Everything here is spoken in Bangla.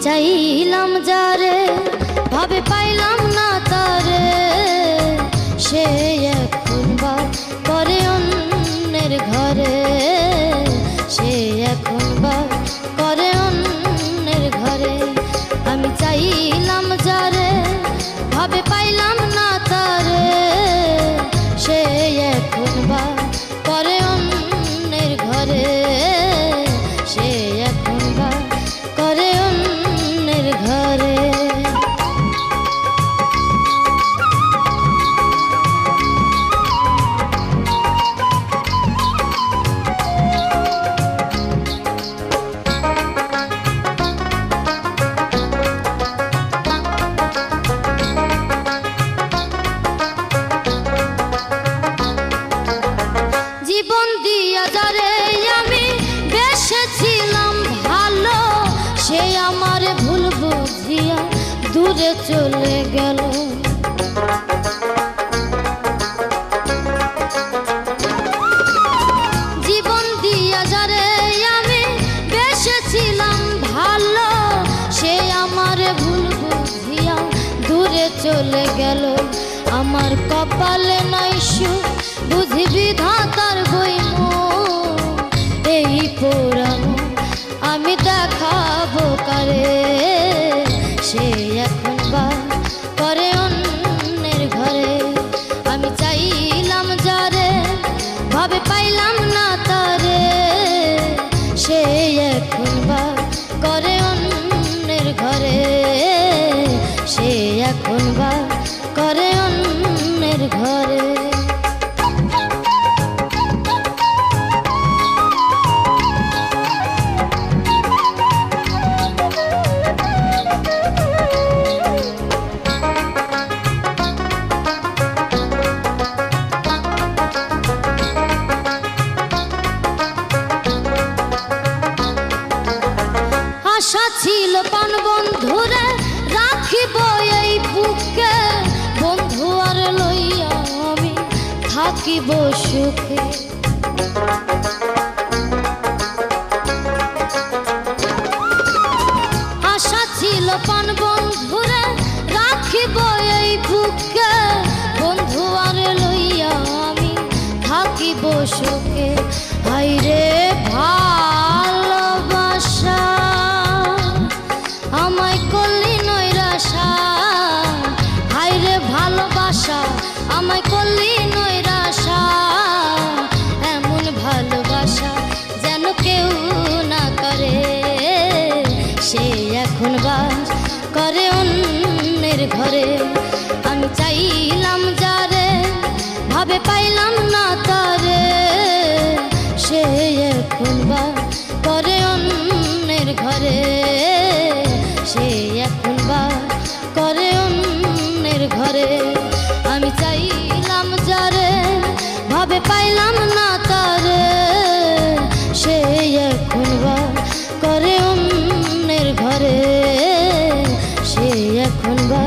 চাইলাম যারে ভাবে পাইলাম না তারে, সে এখন বা করে অন্যের ঘরে, সে এখন বা করে অন্যের ঘরে। আমি চাইলাম যারে ভাবে পাইলাম না তারে, সে এখন বা করে অন্যের ঘরে, সে এখন বা করে অন্যের ঘরে। জীবন দিয়া যারে আমি বেসেছিলাম ভালো, সে আমার ভুল বুঝিয়া দূরে চলে গেল। জীবন দিয়া যারে আমি বেসেছিলাম ভালো, সে আমার ভুল বুঝিয়া দূরে চলে গেল। আমার কপালে নাই সুখ বুঝি বিধাতার বইম, এই পুরানো আমি দেখাবো কারে, সে এখন বা করে অন্যের ঘরে। আমি চাইলাম যারে ভাবে পাইলাম না তারে, সে এখন বা করে অন্যের ঘরে, সে এখন বা করে অন্যের ঘরে। আশা ছিল পান বন্ধুরে রাখিব এই বুকে, বন্ধু আর লইয়া আমি থাকিব সুখে। আশা ছিল পান বন্ধুরে রাখিব এই বুকে, বন্ধু আর লইয়া আমি থাকিব সুখে। হায়রে ভালোবাসা আমায় করলি নৈরাশা, হায়রে ভালোবাসা আমায় করলি নৈরাশা। এমন ভালোবাসা যেন কেউ না করে, সে এখন বাস করে অন্যের ঘরে। আমি চাইলাম যারে ভাবে পাইলাম না তারে, সে এখন বা করে অন্যের ঘরে, সে এখন বা করে অন্যের ঘরে। আমি চাইলাম যারে ভাবে পাইলাম না তারে, সে এখন বা করে অন্যের ঘরে, সে এখন বা